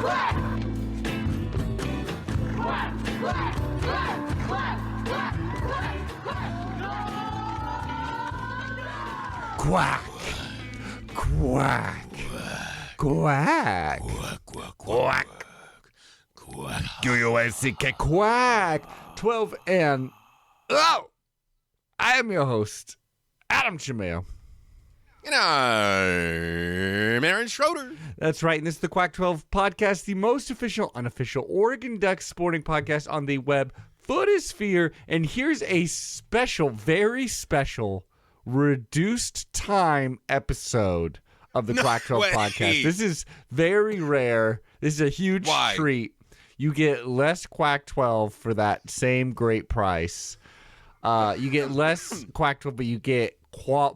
Quack. Quack. Quack. Quack. Quack. Q-U-A-C-K. Quack. 12 and... Oh! I am your host, Adam Chimayo. And I'm Aaron Schroeder. That's right, and this is the Quack 12 podcast, the most official, unofficial Oregon Ducks sporting podcast on the web footosphere. And here's a special, very special, reduced time episode of the Quack 12 podcast. This is very rare. This is a huge treat. You get less Quack 12 for that same great price. You get less Quack 12, but you get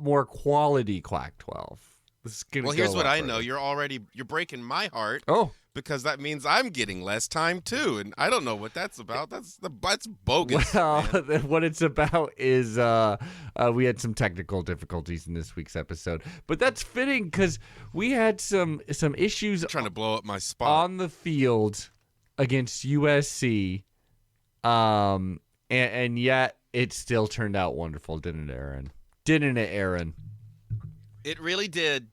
more quality Quack 12. Well, here's what I know. You're breaking my heart. Oh. Because that means I'm getting less time, too. And I don't know what that's about. That's bogus. Well, what it's about is we had some technical difficulties in this week's episode. But that's fitting because we had some issues trying to blow up my spot on the field against USC. And yet it still turned out wonderful, didn't it, Aaron? Didn't it, Aaron? It really did.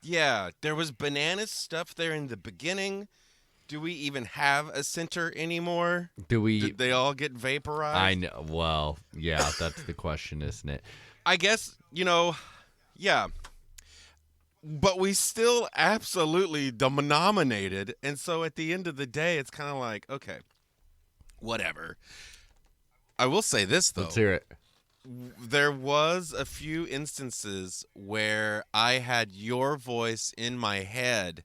Yeah, there was bananas stuff there in the beginning. Do we even have a center anymore? Did they all get vaporized? I know. Well, yeah, that's the question, isn't it? I guess, yeah. But we still absolutely dominated. And so at the end of the day, it's kind of like, okay, whatever. I will say this, though. Let's hear it. There was a few instances where I had your voice in my head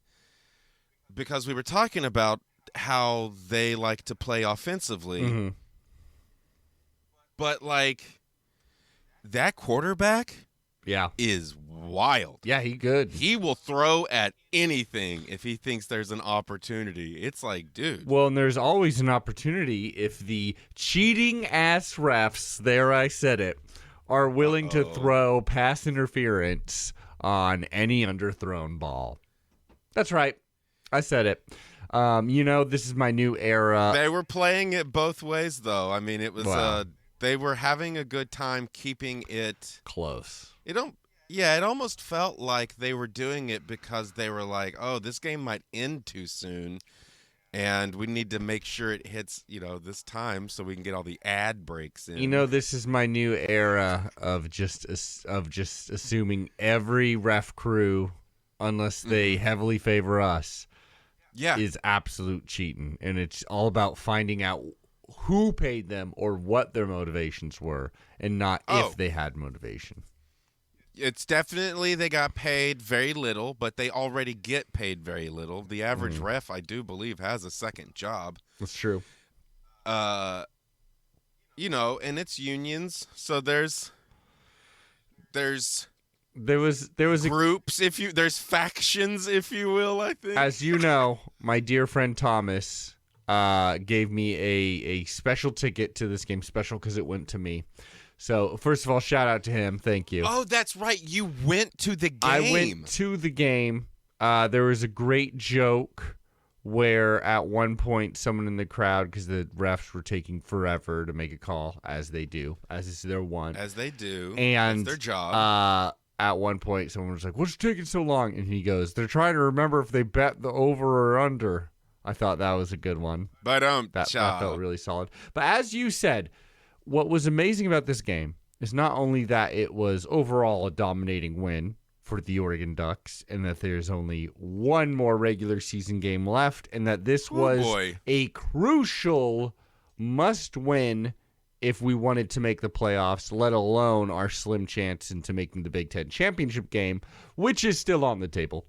because we were talking about how they like to play offensively. Mm-hmm. But, that quarterback is wild. Yeah, he good. He will throw at anything if he thinks there's an opportunity. It's like, dude. Well, and there's always an opportunity if the cheating ass refs, there I said it, are willing to throw pass interference on any underthrown ball. That's right. I said it. This is my new era. They were playing it both ways, though. I mean, it was they were having a good time keeping it close. It almost felt like they were doing it because they were like, oh, this game might end too soon, and we need to make sure it hits, this time so we can get all the ad breaks in. This is my new era of just assuming every ref crew, unless they heavily favor us, is absolute cheating, and it's all about finding out who paid them or what their motivations were, and not if they had motivation. It's definitely they got paid very little, but they already get paid very little. The average ref, I do believe, has a second job. That's true. And it's unions, so there was groups, there's factions, if you will, I think. As you know, my dear friend Thomas gave me a special ticket to this game, special because it went to me. So, first of all, shout out to him. Thank you. Oh, that's right. You went to the game. I went to the game. There was a great joke where at one point someone in the crowd, because the refs were taking forever to make a call, as they do, as is their one. As they do. And that's their job. At one point, someone was like, what's taking so long? And he goes, they're trying to remember if they bet the over or under. I thought that was a good one. But that felt really solid. But as you said, what was amazing about this game is not only that it was overall a dominating win for the Oregon Ducks and that there's only one more regular season game left and that this was a crucial must-win if we wanted to make the playoffs, let alone our slim chance into making the Big Ten championship game, which is still on the table.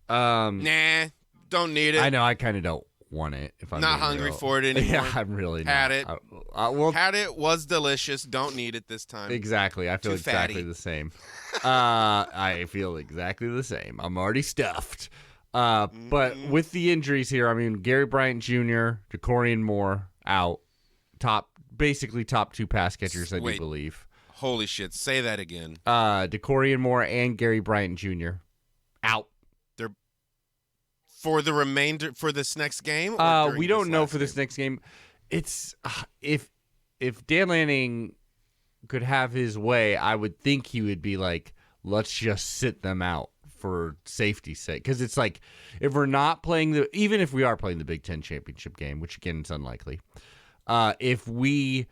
Nah, don't need it. I know, I kind of don't want it. If I'm not hungry for it anymore. Yeah, I'm really not. Had it. Had it. Was delicious. Don't need it this time. Exactly. I feel exactly the same. I feel exactly the same. I'm already stuffed. But with the injuries here, I mean, Gary Bryant Jr., DeCorian Moore out. Basically top two pass catchers, I do believe. Holy shit. Say that again. DeCorian Moore and Gary Bryant Jr. out. They're for this next game. Or during We don't know last for this game? next game. It's if Dan Lanning could have his way, I would think he would be like, let's just sit them out for safety's sake. Because it's like, if we're not playing even if we are playing the Big Ten championship game, which again is unlikely, if we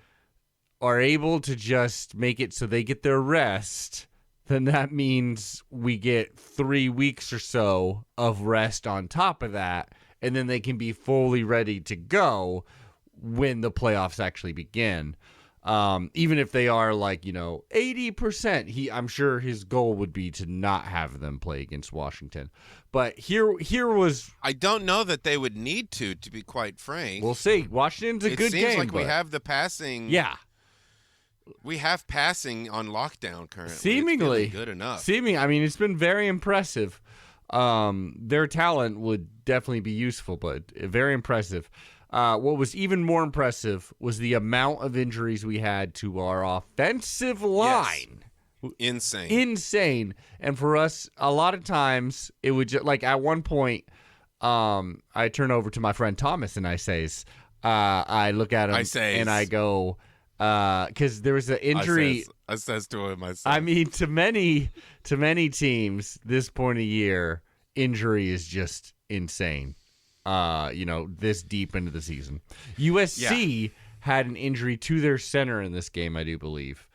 are able to just make it so they get their rest, then that means we get 3 weeks or so of rest on top of that, and then they can be fully ready to go when the playoffs actually begin. Even if they are 80%, I'm sure his goal would be to not have them play against Washington. But here was, I don't know that they would need to be quite frank. we'll see. Washington's a good game. It seems like we but- have the passing. Yeah. We have passing on lockdown currently. Seemingly. It's feeling good enough. I mean, it's been very impressive. Their talent would definitely be useful, but very impressive. What was even more impressive was the amount of injuries we had to our offensive line. Yes. Insane. And for us, a lot of times, it would just, at one point, I turn over to my friend Thomas and I look at him and I go, because there was an injury. I says to him myself. I mean, to many teams, this point of year, injury is just insane. This deep into the season, USC had an injury to their center in this game, I do believe.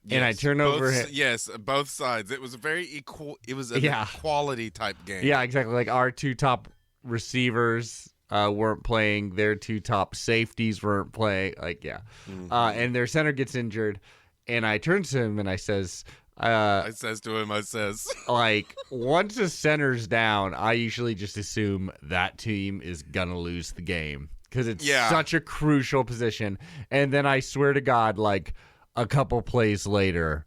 Yes, and I turn over. Yes, both sides. It was a very equal. It was an equality type game. Yeah, exactly. Like our two top receivers weren't playing. Their two top safeties weren't playing. And their center gets injured, and I turn to him and I says, once the center's down, I usually just assume that team is gonna lose the game because it's such a crucial position. And then I swear to God, a couple plays later,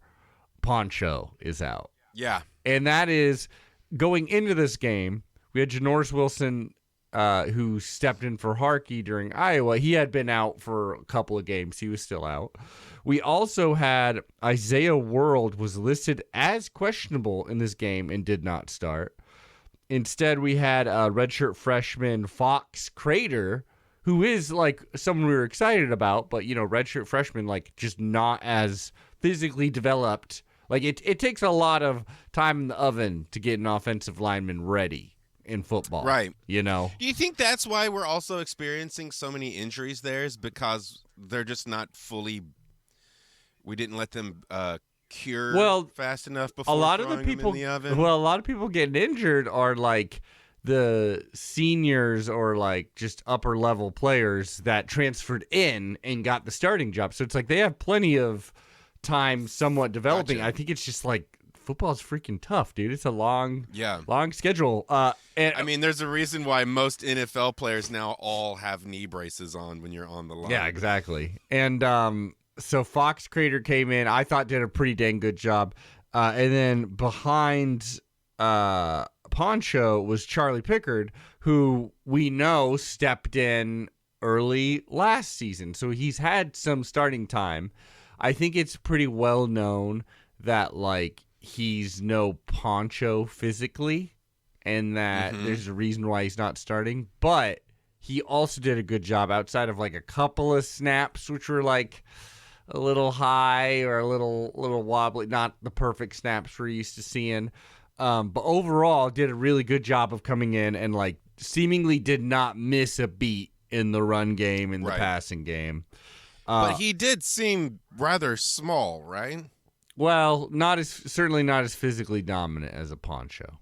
Poncho is out. Yeah. And that is going into this game. We had Janoris Wilson, who stepped in for Harkey during Iowa. He had been out for a couple of games. He was still out. We also had Isaiah World was listed as questionable in this game and did not start. Instead, we had a redshirt freshman Fox Crater, who is someone we were excited about, but redshirt freshman just not as physically developed. It takes a lot of time in the oven to get an offensive lineman ready in football. Right. Do you think that's why we're also experiencing so many injuries there is because they're just not fully we didn't let them cure fast enough before a lot of throwing the people them in the oven? Well, a lot of people getting injured are the seniors or just upper level players that transferred in and got the starting job. So it's they have plenty of time somewhat developing. Gotcha. I think it's just football's freaking tough, dude. It's a long schedule. And I mean, there's a reason why most NFL players now all have knee braces on when you're on the line. Yeah, exactly. And so Fox Crater came in, I thought did a pretty dang good job. And then behind Poncho was Charlie Pickard, who we know stepped in early last season. So he's had some starting time. I think it's pretty well known that he's no Poncho physically and that there's a reason why he's not starting. But he also did a good job outside of a couple of snaps, which were a little high or a little wobbly, not the perfect snaps we're used to seeing. But overall, did a really good job of coming in and seemingly did not miss a beat in the run game and the passing game. But he did seem rather small, right? Well, certainly not as physically dominant as a Poncho.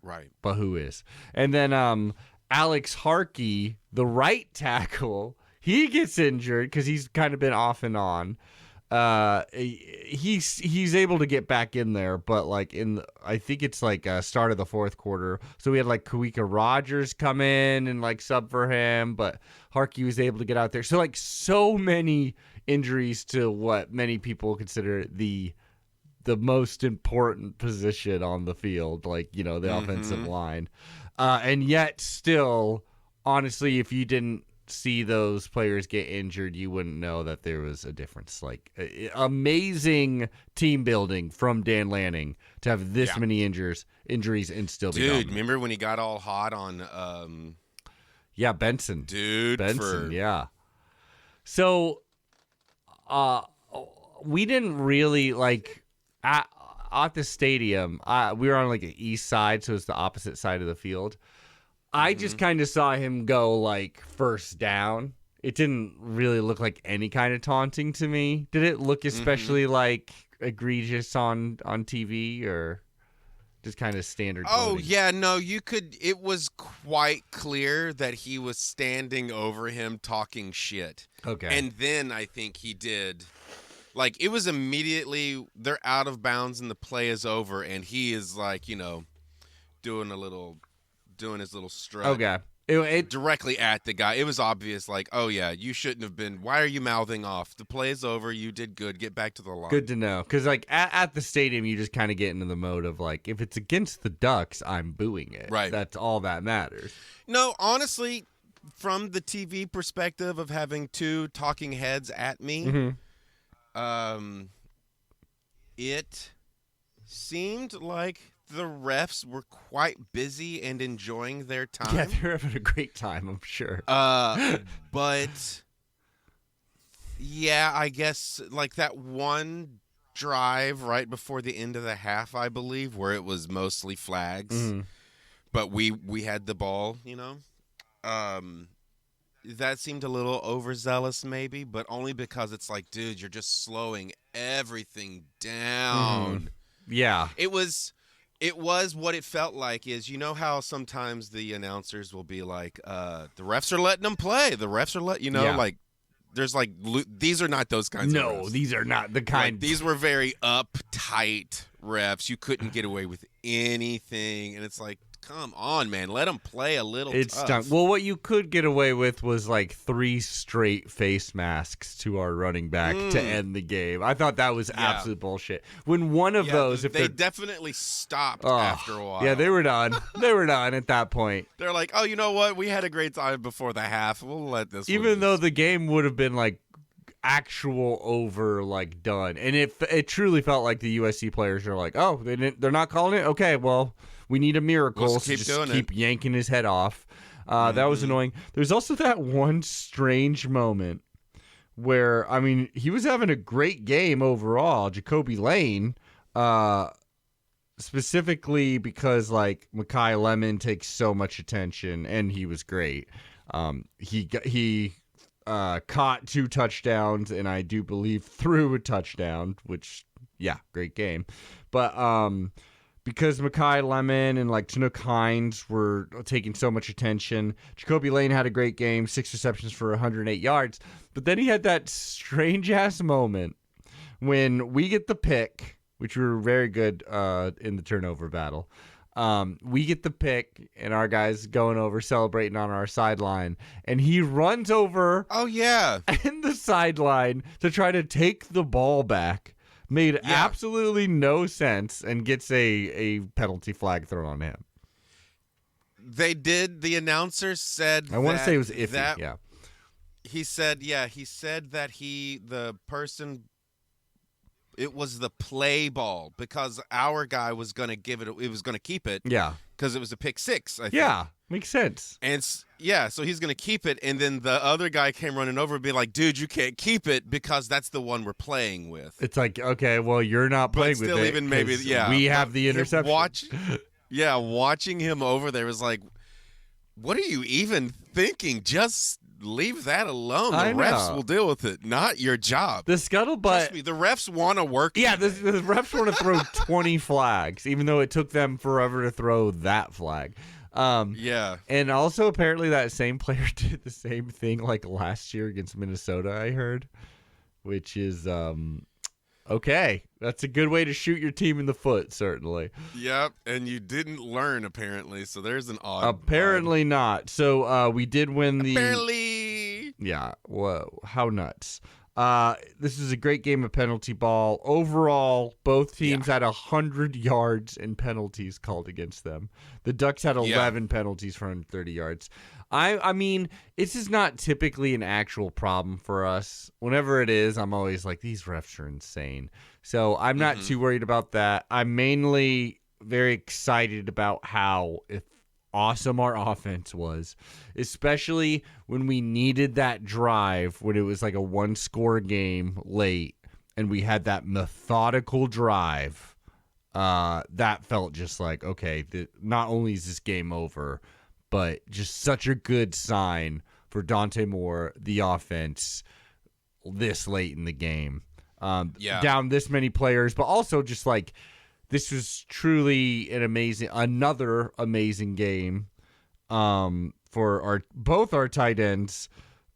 Right. But who is? And then Alex Harkey, the right tackle, he gets injured because he's kind of been off and on. He's able to get back in there, but I think it's start of the fourth quarter. So we had Kawika Rogers come in and sub for him, but Harkey was able to get out there. So so many injuries to what many people consider the most important position on the field, the offensive line. And yet still, honestly, if you didn't see those players get injured, you wouldn't know that there was a difference. Amazing team building from Dan Lanning to have this many injuries injuries and still be Dude, dominant. remember when he got all hot on Yeah, Benson. Benson, yeah. So we didn't really like at the stadium. We were on like the east side, so it's the opposite side of the field. I just kind of saw him go like first down. It didn't really look like any kind of taunting to me. Did it look especially like egregious on TV or just kind of standard? Oh, clothing? yeah, no, it was quite clear that he was standing over him talking shit. Okay. And then I think he did, like, it was immediately, they're out of bounds and the play is over, and he is, like, doing his little strut. Okay. It Directly at the guy. It was obvious, like, oh, yeah, you shouldn't have been. Why are you mouthing off? The play is over. You did good. Get back to the line. Good to know. Because, like, at the stadium, you just kind of get into the mode of, like, if it's against the Ducks, I'm booing it. Right. That's all that matters. No, honestly, from the TV perspective of having two talking heads at me, it seemed like the refs were quite busy and enjoying their time. Yeah, they're having a great time, I'm sure. But yeah, I guess like that one drive right before the end of the half, I believe, where it was mostly flags, but we had the ball, that seemed a little overzealous maybe, but only because it's like, dude, you're just slowing everything down. Yeah. It was what it felt like is, how sometimes the announcers will be like, the refs are letting them play. The refs are like, there's like, these are not those kinds of refs. No, these are not the kind. Like, these were very uptight refs. You couldn't get away with anything. And it's like, come on, man. Let them play a little It's done. tough. Well, what you could get away with was like 3 straight face masks to our running back to end the game. I thought that was absolute bullshit. When one of those, if they they're definitely stopped after a while. Yeah, they were done. They were done at that point. They're like, oh, you know what? We had a great time before the half. We'll let this one Even though just- the game would have been like actual over, like done, and it truly felt like the USC players are like, oh, they're not calling it. Okay, well, we need a miracle. We'll so keep just doing keep yanking his head off. That was annoying. There's also that one strange moment where, I mean, he was having a great game overall, Jacoby Lane, specifically because like Mekhi Lemon takes so much attention, and he was great. He caught 2 touchdowns, and I do believe threw a touchdown, which, yeah, great game. But because Mekhi Lemon and like Chinook Hines were taking so much attention, Jacoby Lane had a great game, 6 receptions for 108 yards. But then he had that strange-ass moment when we get the pick, which we were very good in the turnover battle. We get the pick, and our guy's going over celebrating on our sideline, and he runs over Oh, yeah. in the sideline to try to take the ball back. Made absolutely no sense, and gets a penalty flag thrown on him. They did. The announcer said I want to say it was iffy. Yeah. He said that the person, it was the play ball because our guy was going to it was going to keep it. Yeah. Because it was a pick 6, I think. Yeah. Makes sense. And so he's going to keep it. And then the other guy came running over and be like, dude, you can't keep it because that's the one we're playing with. It's like, okay, well, you're not playing But with still, it. even maybe, 'cause yeah. we have the interception. Watching him over there was like, what are you even thinking? Just leave that alone. The I refs know. will deal with it. Not your job. The Trust scuttlebutt. me, the refs want to work. Yeah, the refs want to throw 20 flags, even though it took them forever to throw that flag. Yeah. And also, apparently, that same player did the same thing like last year against Minnesota, I heard, which is okay. That's a good way to shoot your team in the foot, certainly. Yep. And you didn't learn, apparently. So there's an odd. Apparently not. So we did win the. Apparently. Yeah. Whoa. How nuts. This is a great game of penalty ball. Overall, both teams had 100 yards in penalties called against them. The Ducks had 11 penalties for 130 yards. I mean, this is not typically an actual problem for us. Whenever it is, I'm always like, these refs are insane. So I'm not too worried about that. I'm mainly very excited about how awesome our offense was, especially when we needed that drive when it was like a 1-score game late and we had that methodical drive. That felt just like, okay, not only is this game over, but just such a good sign for Dante Moore, the offense, this late in the game. Down this many players, but also just like this was truly another amazing game for both our tight ends,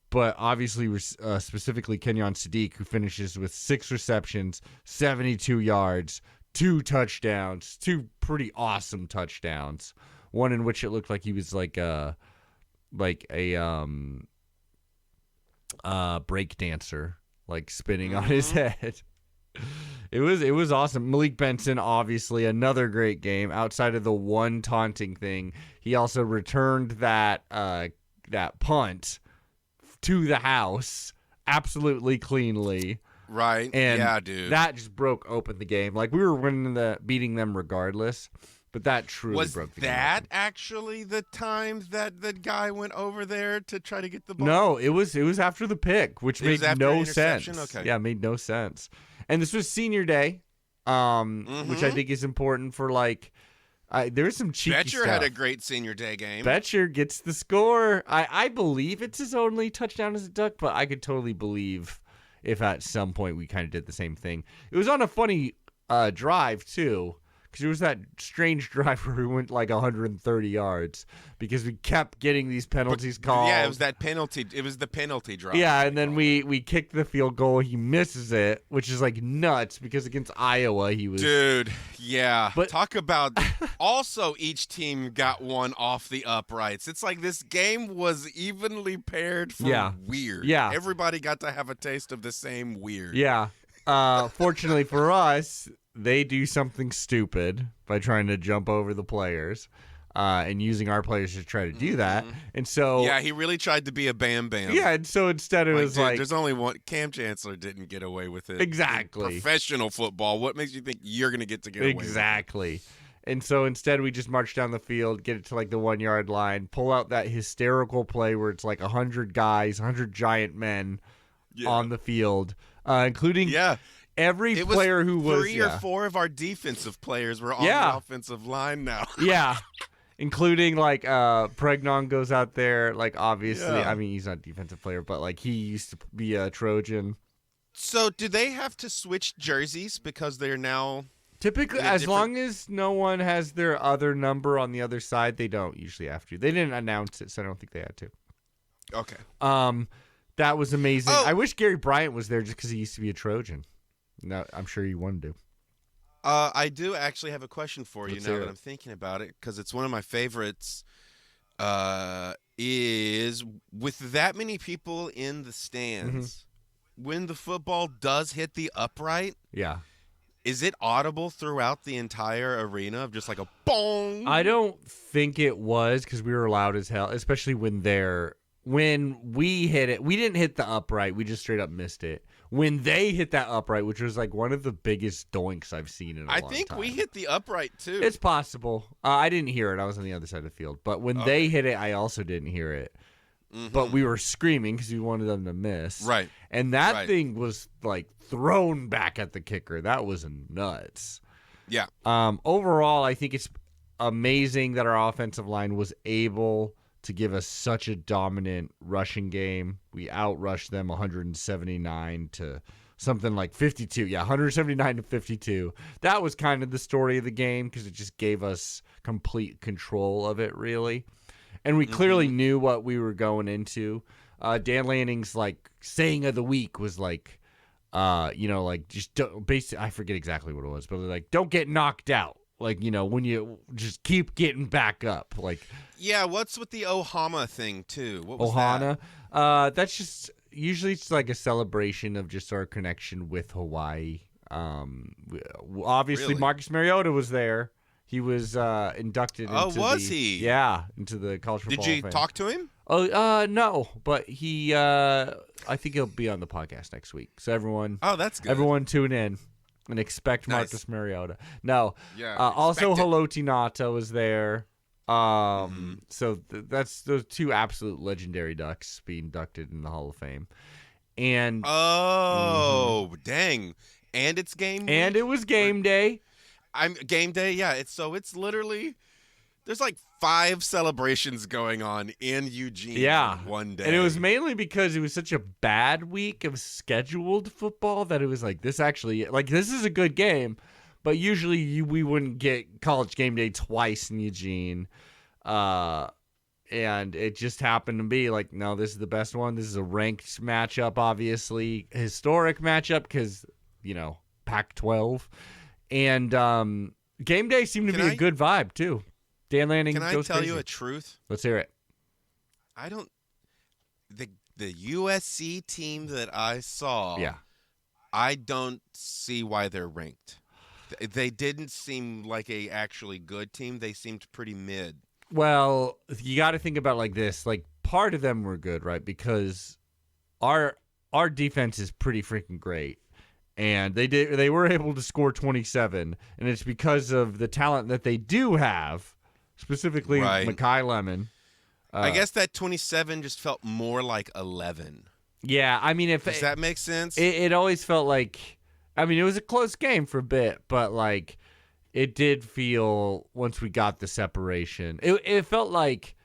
but obviously specifically Kenyon Sadiq, who finishes with 6 receptions, 72 yards, 2 touchdowns, 2 pretty awesome touchdowns. One in which it looked like he was like a break dancer, like spinning on his head. It was awesome. Malik Benson, obviously another great game. Outside of the one taunting thing, he also returned that punt to the house absolutely cleanly. Right. And yeah, dude. That just broke open the game. Like, we were beating them regardless, but that truly broke the game. Was that actually the time that the guy went over there to try to get the ball? No, it was after the pick, which made no sense. Okay. Yeah, it made no sense. And this was senior day, which I think is important for, like, there's some cheeky Betcher stuff. had a great senior day game. Betcher gets the score. I believe it's his only touchdown as a Duck, but I could totally believe if at some point we kind of did the same thing. It was on a funny drive, too, because it was that strange drive where we went like 130 yards because we kept getting these penalties called. Yeah, it was that penalty. It was the penalty drive. Yeah, and then we kicked the field goal. He misses it, which is like nuts because against Iowa he was. Dude, yeah. But talk about. Also, each team got one off the uprights. It's like this game was evenly paired for weird. Yeah, everybody got to have a taste of the same weird. Yeah. Fortunately for us, they do something stupid by trying to jump over the players and using our players to try to do that. And so yeah, he really tried to be a Bam Bam. Yeah, and so instead it was like there's only one. Cam Chancellor didn't get away with it. Exactly. In professional football, what makes you think you're going to get away with it? Exactly. And so instead we just march down the field, get it to like the 1-yard line, pull out that hysterical play where it's like 100 guys, 100 giant men on the field, including every player who was 3 or 4 of our defensive players were on the offensive line now. Yeah. Including like Pregnon goes out there, like obviously I mean he's not a defensive player, but like he used to be a Trojan. So do they have to switch jerseys because they're now typically as long as no one has their other number on the other side, they don't usually have to. They didn't announce it, so I don't think they had to. Okay. That was amazing. I wish Gary Bryant was there just because he used to be a Trojan. No, I'm sure he wanted to. I do actually have a question for you. Let's now hear that it. I'm thinking about it, because it's one of my favorites. Is with that many people in the stands, when the football does hit the upright, is it audible throughout the entire arena of just like a bong? I don't think it was because we were loud as hell, especially when we hit it. We didn't hit the upright. We just straight up missed it. When they hit that upright, which was like one of the biggest doinks I've seen in a long time. I think we hit the upright too. It's possible. I didn't hear it. I was on the other side of the field. But when they hit it, I also didn't hear it. But we were screaming because we wanted them to miss. Right. And that thing was like thrown back at the kicker. That was nuts. Yeah. Overall, I think it's amazing that our offensive line was able to give us such a dominant rushing game. We outrushed them 179 to something like 52. Yeah, 179 to 52. That was kind of the story of the game because it just gave us complete control of it, really. And we clearly knew what we were going into. Dan Lanning's like saying of the week was like, like just basically, I forget exactly what it was, but like, don't get knocked out. Like, when you just keep getting back up. Like, yeah, what's with the Ohana thing, too? What was Ohana? that? That's just, usually it's like a celebration of just our connection with Hawaii. Obviously, Really? Marcus Mariota was there. He was inducted into he? Yeah, into the College Football Did you Hall of Fame. talk to him? Oh, no, but he, I think he'll be on the podcast next week. So everyone, Oh, that's good. everyone tune in. and expect Nice. Marcus Mariota. No. Yeah. Also, expect it. Haloti Ngata was there. So that's those two absolute legendary Ducks being inducted in the Hall of Fame. And Oh, dang. And it's game and week? it was game day. I'm game day, yeah. It's literally there's like 5 celebrations going on in Eugene Yeah. one day. And it was mainly because it was such a bad week of scheduled football that it was like, this is a good game, but usually we wouldn't get college game day twice in Eugene. And it just happened to be like, no, this is the best one. This is a ranked matchup, obviously. Historic matchup because, Pac-12. And game day seemed to be a good vibe, too. Dan Lanning Can I goes tell crazy. you a truth? Let's hear it. I don't the USC team that I saw, Yeah. I don't see why they're ranked. They didn't seem like a actually good team. They seemed pretty mid. Well, you got to think about it like this. Like, part of them were good, right? Because our defense is pretty freaking great. And they were able to score 27, and it's because of the talent that they do have, specifically Right. Mekhi Lemon. I guess that 27 just felt more like 11. Yeah, I mean, Does that make sense? it always felt like, I mean, it was a close game for a bit, but like it did feel once we got the separation, it felt like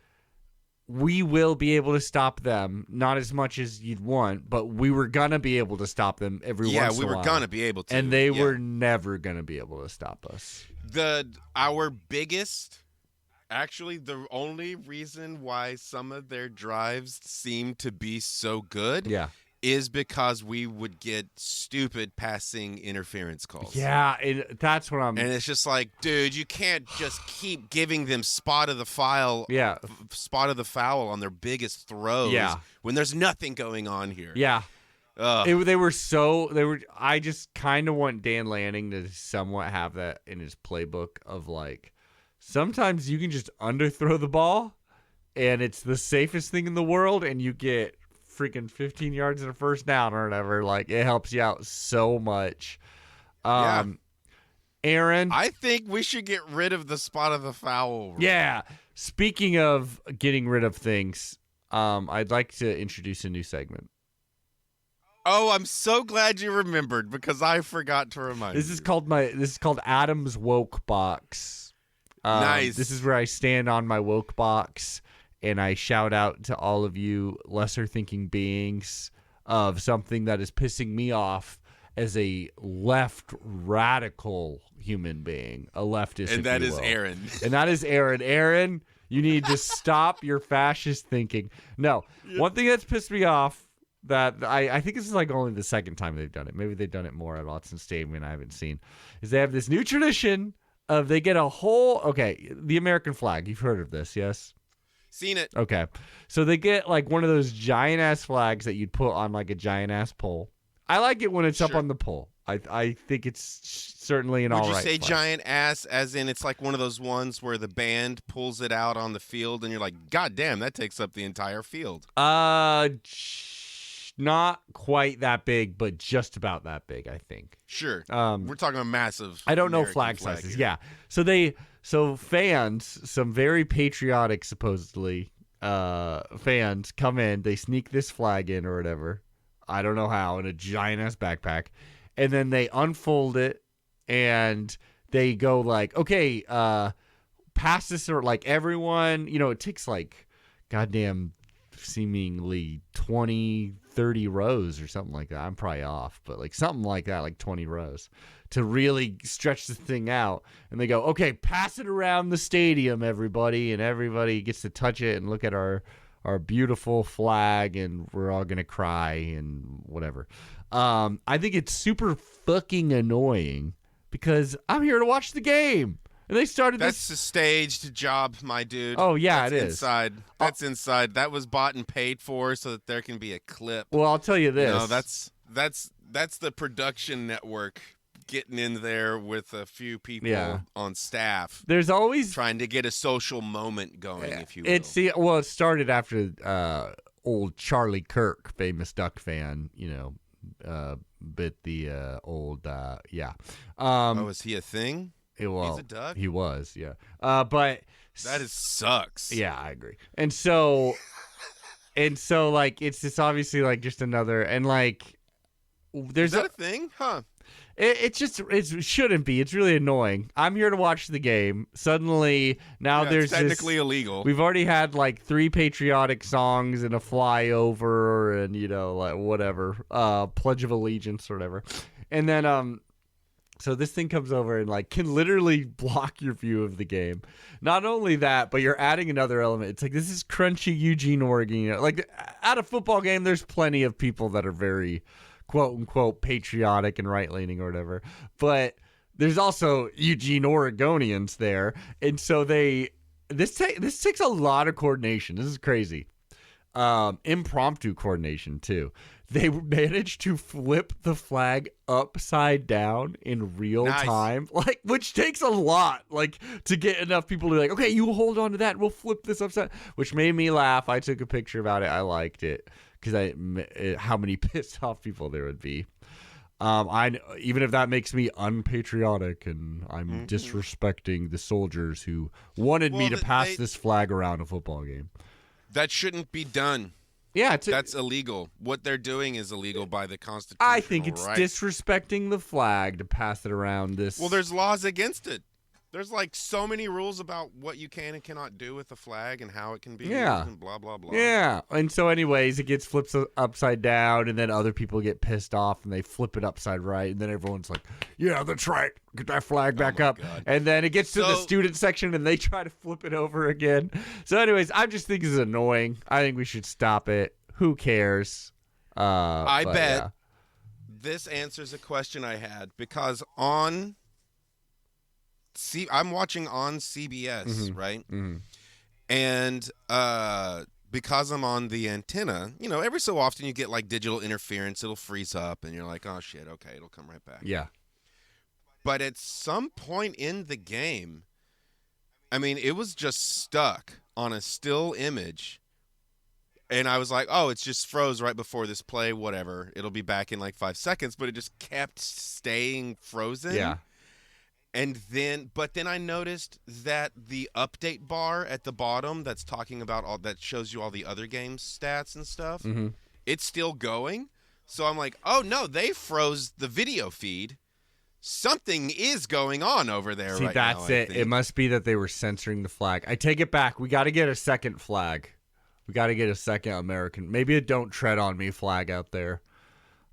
we will be able to stop them, not as much as you'd want, but we were gonna be able to stop them every once in a while. Yeah, we were gonna be able to, and they yeah. were never gonna be able to stop us. Our biggest. Actually, the only reason why some of their drives seem to be so good is because we would get stupid passing interference calls. Yeah, that's what I'm... And it's just like, dude, you can't just keep giving them spot of the foul on their biggest throws when there's nothing going on here. Yeah. I just kind of want Dan Lanning to somewhat have that in his playbook of like, sometimes you can just underthrow the ball, and it's the safest thing in the world, and you get freaking 15 yards and a first down or whatever. Like, it helps you out so much. Aaron, I think we should get rid of the spot of the foul. Yeah. Speaking of getting rid of things, I'd like to introduce a new segment. Oh, I'm so glad you remembered because I forgot to remind you. This is called Adam's Woke Box. Nice. This is where I stand on my woke box and I shout out to all of you lesser thinking beings of something that is pissing me off as a left radical human being, a leftist. And that is Aaron. And that is Aaron. Aaron, you need to stop your fascist thinking. No, one thing that's pissed me off that I think this is like only the second time they've done it. Maybe they've done it more at Watson Stadium I haven't seen. Is they have this new tradition of they get the American flag. You've heard of this, yes? Seen it. Okay. So they get like one of those giant ass flags that you'd put on like a giant ass pole. I like it when it's up on the pole. I think it's certainly an all right. Would you say flag. giant ass as in it's like one of those ones where the band pulls it out on the field and you're like, God damn, that takes up the entire field? Not quite that big, but just about that big, I think. Sure. We're talking about massive. I don't know American flag sizes. here. Yeah. So fans, some very patriotic, supposedly, fans come in. They sneak this flag in or whatever. I don't know how, in a giant ass backpack, and then they unfold it and they go like, okay, pass this, or like everyone. It takes like goddamn seemingly 20, 30 rows or something like that. I'm probably off, but like something like that, like 20 rows to really stretch the thing out. And they go, okay, pass it around the stadium, everybody. And everybody gets to touch it and look at our beautiful flag, and we're all going to cry and whatever. I think it's super fucking annoying because I'm here to watch the game. And they started That's a staged job, my dude. Oh, yeah, That's it is. Inside. That's inside. That was bought and paid for so that there can be a clip. Well, I'll tell you this. That's the production network getting in there with a few people on staff. There's always trying to get a social moment going, if you will. It started after old Charlie Kirk, famous Duck fan, bit the old yeah. Is he a thing? Well, he's a duck? He was, yeah. But sucks. Yeah, I agree. And so like it's just obviously like just another and like there's Is that a thing? Huh. It shouldn't be. It's really annoying. I'm here to watch the game. Suddenly, now there's it's technically illegal. We've already had like 3 patriotic songs and a flyover and like whatever, Pledge of Allegiance or whatever, and then so this thing comes over and like can literally block your view of the game. Not only that, but you're adding another element. It's like this is crunchy Eugene, Oregon. Like at a football game, there's plenty of people that are very quote unquote patriotic and right leaning or whatever, but there's also Eugene Oregonians there, and so this takes a lot of coordination. This is crazy, impromptu coordination too. They managed to flip the flag upside down in real time, like which takes a lot, like to get enough people to be like, okay, you hold on to that, we'll flip this upside, which made me laugh. I took a picture about it. I liked it. Because how many pissed off people there would be. Even if that makes me unpatriotic and I'm disrespecting the soldiers who wanted me to pass this flag around a football game. That shouldn't be done. Yeah, that's illegal. What they're doing is illegal by the Constitution. I think it's disrespecting the flag to pass it around this. Well, there's laws against it. There's like so many rules about what you can and cannot do with the flag and how it can be used and blah, blah, blah. Yeah. And so anyways, it gets flipped upside down and then other people get pissed off and they flip it upside right. And then everyone's like, yeah, that's right. Get that flag back up. God. And then it gets to the student section and they try to flip it over again. So anyways, I just think it's annoying. I think we should stop it. Who cares? I bet this answers a question I had because I'm watching on CBS, right? Mm-hmm. And because I'm on the antenna, every so often you get like digital interference. It'll freeze up and you're like, oh, shit, okay, it'll come right back. Yeah. But at some point in the game, I mean, it was just stuck on a still image. And I was like, oh, it's just froze right before this play, whatever. It'll be back in like 5 seconds. But it just kept staying frozen. Yeah. But then I noticed that the update bar at the bottom that's talking about that shows you all the other games stats and stuff, it's still going. So I'm like, oh no, they froze the video feed. Something is going on over there right now. See, that's it. It must be that they were censoring the flag. I take it back. We got to get a second flag. We got to get a second American. Maybe a "Don't Tread on Me" flag out there.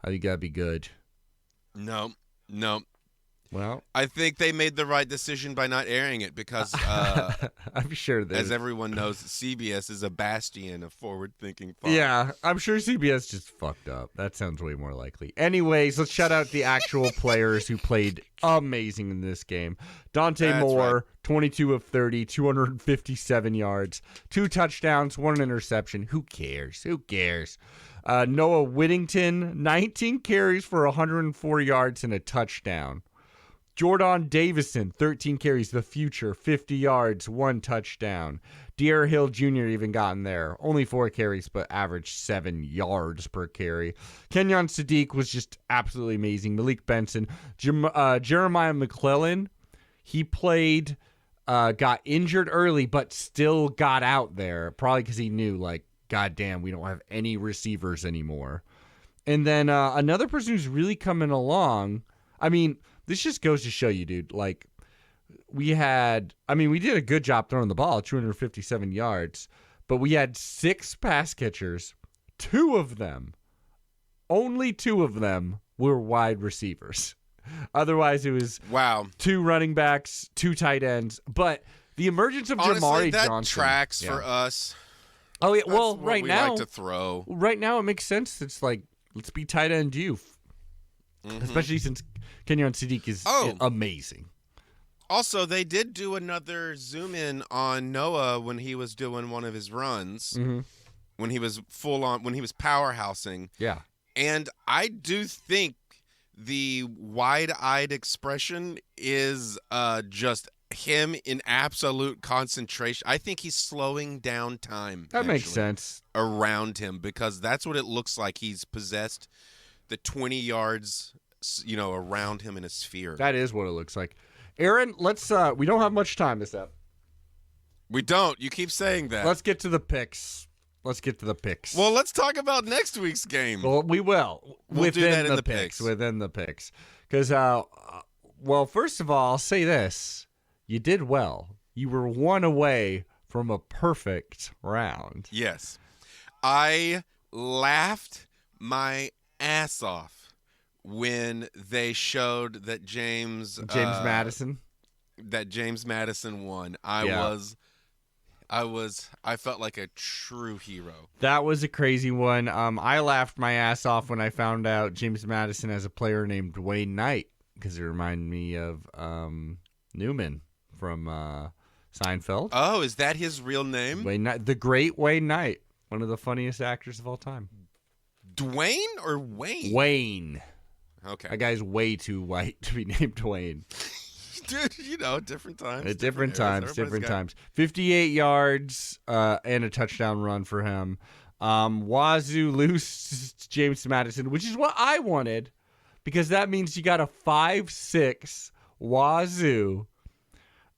I think that'd be good. No. Well, I think they made the right decision by not airing it because I'm sure as everyone knows, CBS is a bastion of forward-thinking thought. Yeah, I'm sure CBS just fucked up. That sounds way more likely. Anyways, let's shout out the actual players who played amazing in this game. Dante Moore, 22 of 30, 257 yards, 2 touchdowns, 1 interception. Who cares? Noah Whittington, 19 carries for 104 yards and a touchdown. Jordan Davison, 13 carries, the future, 50 yards, 1 touchdown. De'Aaron Hill Jr. even got in there. Only 4 carries, but averaged 7 yards per carry. Kenyon Sadiq was just absolutely amazing. Malik Benson. Jeremiah McClellan, he played, got injured early, but still got out there. Probably because he knew, like, God damn, we don't have any receivers anymore. And then another person who's really coming along, I mean, this just goes to show you, dude, like, we did a good job throwing the ball, 257 yards, but we had 6 pass catchers. Only two of them were wide receivers. Otherwise, it was 2 running backs, 2 tight ends. But the emergence of Jamari that Johnson tracks for us. Oh yeah, That's well, what right we now, like to throw. Right now, it makes sense. It's like, let's be tight end youth, especially since Kenyon Sadiq is amazing. Also, they did do another zoom in on Noah when he was doing one of his runs, when he was when he was powerhousing. Yeah. And I do think the wide-eyed expression is just him in absolute concentration. I think he's slowing down time. That makes sense. Around him, because that's what it looks like. He's possessed the 20 yards, around him in a sphere. That is what it looks like. Aaron, let's we don't have much time this up. We don't. You keep saying that. Let's get to the picks. Well, let's talk about next week's game. Well, we will. We'll do that in the picks. picks. Within the picks. Because, well, first of all, I'll say this. You did well. You were one away from a perfect round. Yes. I laughed my ass off when they showed that James Madison. That James Madison won. I felt like a true hero. That was a crazy one. I laughed my ass off when I found out James Madison has a player named Wayne Knight, because it reminded me of Newman from Seinfeld. Oh, is that his real name? Wayne Knight, the great Wayne Knight, one of the funniest actors of all time. Dwayne or Wayne? Wayne. Okay. That guy's way too white to be named Wayne. Dude, different times. At different times. 58 yards and a touchdown run for him. Wazoo loosed James Madison, which is what I wanted, because that means you got a 5-6 Wazoo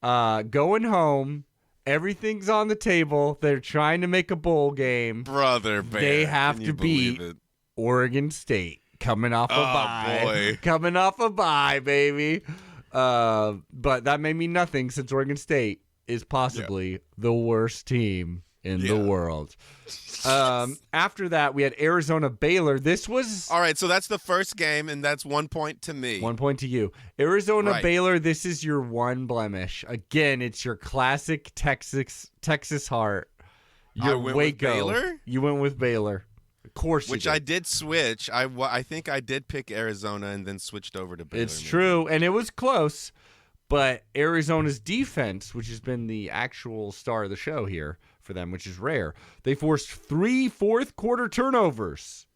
going home. Everything's on the table. They're trying to make a bowl game. Brother, Bear, they have to beat Oregon State coming off a bye. Boy. Coming off a bye, baby. But that made me nothing, since Oregon State is possibly the worst team in the world. After that, we had Arizona Baylor. This was all right. So that's the first game, and that's 1 point to me. 1 point to you. Arizona Baylor. This is your one blemish. Again, it's your classic Texas heart. Your went Waco. with Baylor? You went with Baylor. Of course, Which you did. I did switch. I think I did pick Arizona and then switched over to Baylor. It's true, and it was close. But Arizona's defense, which has been the actual star of the show here for them, which is rare, they forced 3 fourth-quarter turnovers.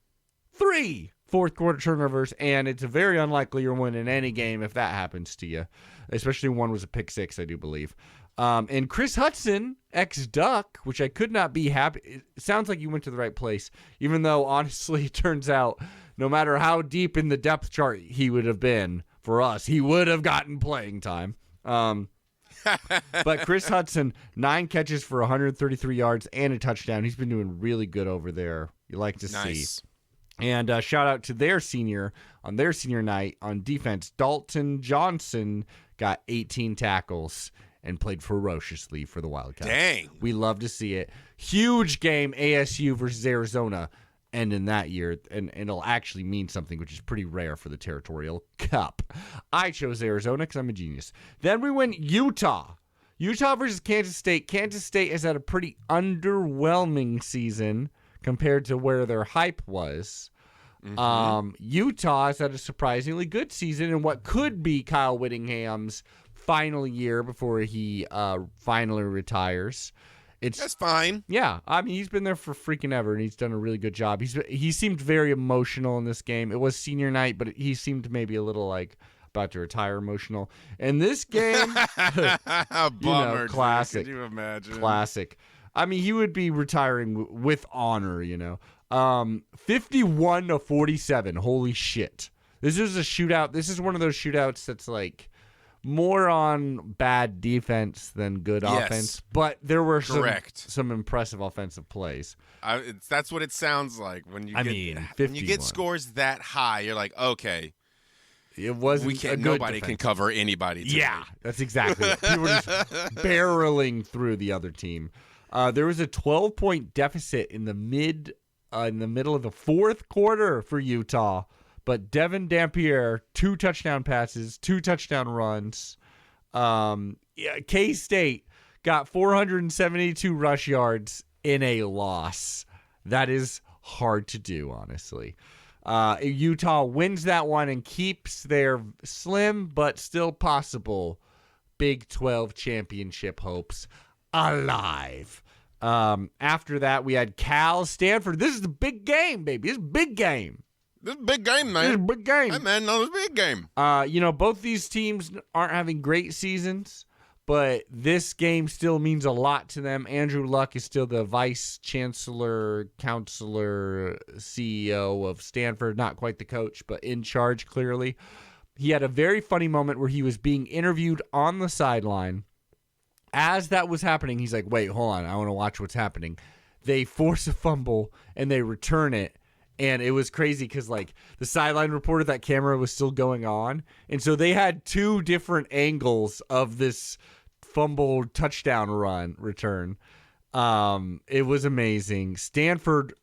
3 fourth-quarter turnovers, and it's very unlikely you're winning any game if that happens to you, especially one was a pick six, I do believe. And Chris Hudson, ex-Duck, which I could not be happy. It sounds like you went to the right place, even though, honestly, it turns out no matter how deep in the depth chart he would have been, for us, he would have gotten playing time. But Chris Hudson, 9 catches for 133 yards and a touchdown. He's been doing really good over there. You like to see. And shout out to their senior night on defense. Dalton Johnson got 18 tackles and played ferociously for the Wildcats. Dang. We love to see it. Huge game, ASU versus Arizona. And in that year, and it'll actually mean something, which is pretty rare for the Territorial Cup. I chose Arizona because I'm a genius. Then we went Utah. Utah versus Kansas State. Kansas State has had a pretty underwhelming season compared to where their hype was. Mm-hmm. Utah has had a surprisingly good season in what could be Kyle Whittingham's final year before he finally retires. That's fine. Yeah, I mean, he's been there for freaking ever, and he's done a really good job. He seemed very emotional in this game. It was senior night, but he seemed maybe a little like about to retire emotional. And this game, bummer, classic. Could you imagine? Classic. I mean, he would be retiring with honor, 51-47. Holy shit. This is a shootout. This is one of those shootouts that's like more on bad defense than good offense, but there were some impressive offensive plays. That's what it sounds like when you when you get scores that high. You're like, okay, it wasn't. Nobody can cover anybody. Yeah, that's exactly it. People were just barreling through the other team. There was a 12-point deficit in the middle of the fourth quarter for Utah. But Devin Dampier, 2 touchdown passes, 2 touchdown runs. K-State got 472 rush yards in a loss. That is hard to do, honestly. Utah wins that one and keeps their slim but still possible Big 12 championship hopes alive. After that, we had Cal Stanford. This is the big game, baby. This is a big game. This is a big game, man. This is a big game. Hey, man, no, this is a big game. Both these teams aren't having great seasons, but this game still means a lot to them. Andrew Luck is still the vice chancellor, counselor, CEO of Stanford. Not quite the coach, but in charge, clearly. He had a very funny moment where he was being interviewed on the sideline. As that was happening, he's like, wait, hold on. I want to watch what's happening. They force a fumble, and they return it. And it was crazy because, like, the sideline reporter, that camera was still going on. And so they had two different angles of this fumble touchdown return. It was amazing. Stanford